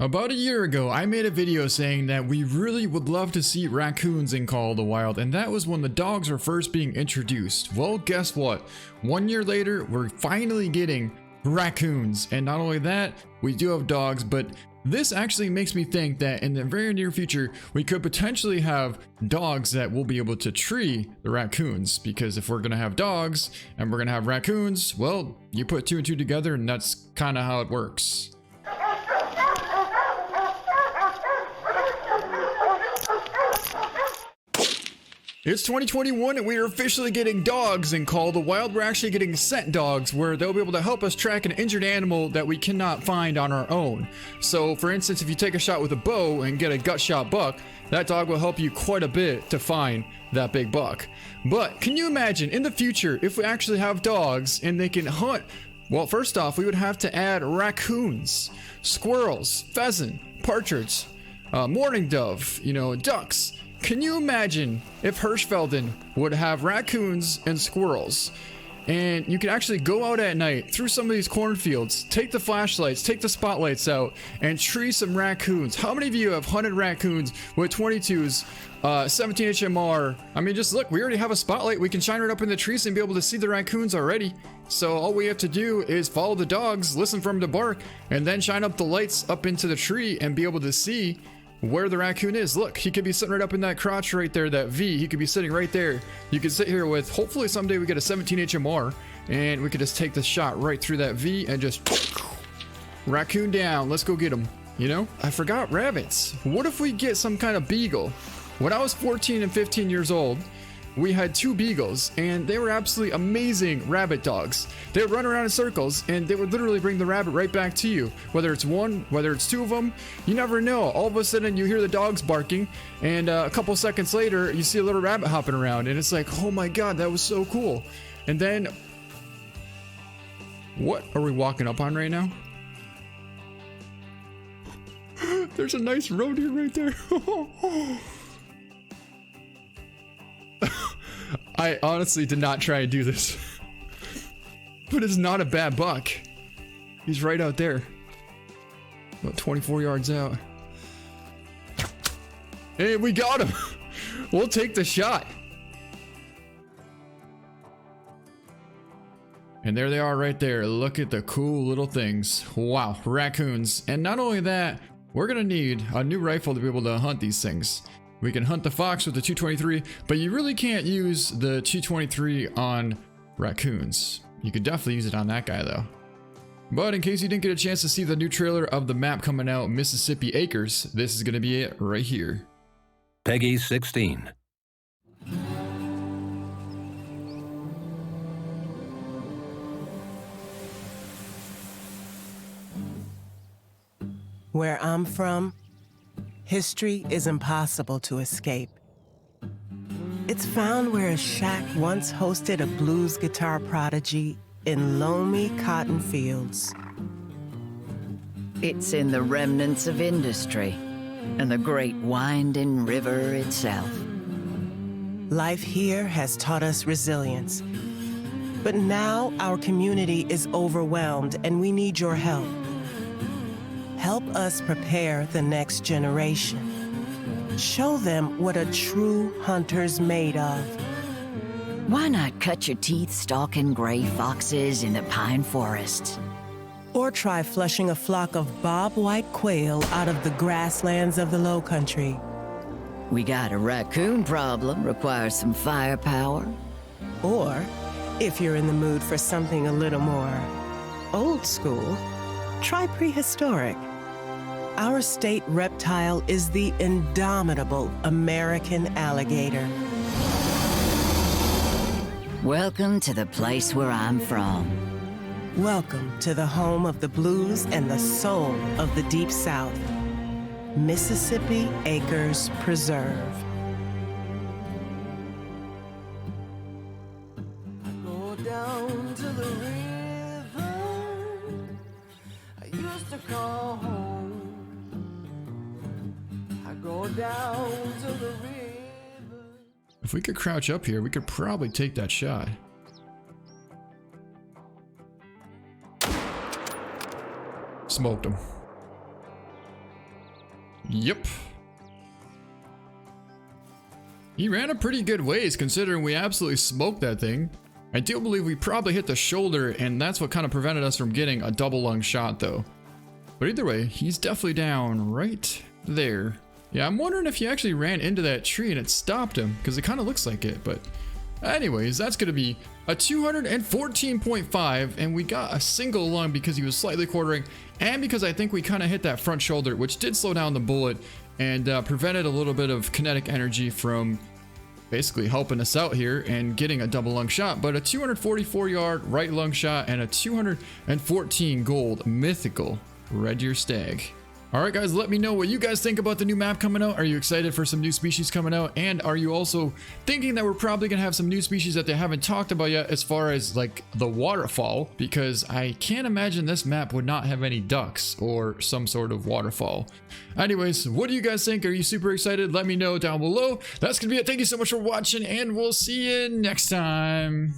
About a year ago, I made a video saying that we really would love to see raccoons in Call of the Wild, and that was when the dogs were first being introduced. Well, guess what? 1 year later, we're finally getting raccoons, and not only that, we do have dogs, but this actually makes me think that in the very near future, we could potentially have dogs that will be able to tree the raccoons, because if we're gonna have dogs and we're gonna have raccoons, well, you put 2 and 2 together and that's kind of how it works. It's 2021 and we are officially getting dogs in Call of the Wild. We're actually getting scent dogs where they'll be able to help us track an injured animal that we cannot find on our own. So for instance, if you take a shot with a bow and get a gut shot buck, that dog will help you quite a bit to find that big buck. But can you imagine in the future if we actually have dogs and they can hunt? Well, first off, we would have to add raccoons, squirrels, pheasant, partridge, mourning dove, ducks. Can you imagine if Hirschfelden would have raccoons and squirrels, and you can actually go out at night through some of these cornfields, take the flashlights, take the spotlights out, and tree some raccoons? How many of you have hunted raccoons with 22s, 17 HMR? I mean, just look, we already have a spotlight. We can shine it up in the trees and be able to see the raccoons already. So all we have to do is follow the dogs, listen for them to bark, and then shine up the lights up into the tree and be able to see where the raccoon is. Look, he could be sitting right up in that crotch right there, that V. He could be sitting right there. You could sit here with, hopefully someday we get a 17 HMR and we could just take the shot right through that V and just raccoon down. Let's go get him. I forgot rabbits. What if we get some kind of beagle? When I was 14 and 15 years old, we had 2 beagles and they were absolutely amazing rabbit dogs. They would run around in circles and they would literally bring the rabbit right back to you. Whether it's one, whether it's 2 of them, you never know. All of a sudden you hear the dogs barking and a couple seconds later you see a little rabbit hopping around and it's like, oh my god, that was so cool. And then, what are we walking up on right now? There's a nice road here right there. I honestly did not try to do this, but it's not a bad buck. He's right out there, about 24 yards out. Hey, we got him. We'll take the shot. And there they are right there. Look at the cool little things. Wow, raccoons. And not only that, we're gonna need a new rifle to be able to hunt these things. We can hunt the fox with the 223, but you really can't use the 223 on raccoons. You could definitely use it on that guy though. But in case you didn't get a chance to see the new trailer of the map coming out, Mississippi Acres, this is gonna be it right here. Peggy 16. Where I'm from, history is impossible to escape. It's found where a shack once hosted a blues guitar prodigy in loamy cotton fields. It's in the remnants of industry and the great winding river itself. Life here has taught us resilience. But now our community is overwhelmed and we need your help. Help us prepare the next generation. Show them what a true hunter's made of. Why not cut your teeth stalking gray foxes in the pine forests? Or try flushing a flock of bobwhite quail out of the grasslands of the Lowcountry. We got a raccoon problem, requires some firepower. Or, if you're in the mood for something a little more old school, try prehistoric. Our state reptile is the indomitable American alligator. Welcome to the place where I'm from. Welcome to the home of the blues and the soul of the Deep South. Mississippi Acres Preserve. I go down to the river I used to call home. Go down to the river. If we could crouch up here, we could probably take that shot. Smoked him. Yep. He ran a pretty good ways considering we absolutely smoked that thing. I do believe we probably hit the shoulder, and that's what kind of prevented us from getting a double lung shot though. But either way, he's definitely down right there. Yeah, I'm wondering if he actually ran into that tree and it stopped him, because it kind of looks like it. But anyways, that's going to be a 214.5, and we got a single lung because he was slightly quartering, and because I think we kind of hit that front shoulder, which did slow down the bullet and prevented a little bit of kinetic energy from basically helping us out here and getting a double lung shot. But a 244 yard right lung shot and a 214 gold mythical red deer stag. All right, guys, let me know what you guys think about the new map coming out. Are you excited for some new species coming out? And are you also thinking that we're probably gonna have some new species that they haven't talked about yet, as far as like the waterfall? Because I can't imagine this map would not have any ducks or some sort of waterfall. Anyways, what do you guys think? Are you super excited? Let me know down below. That's gonna be it. Thank you so much for watching, and we'll see you next time.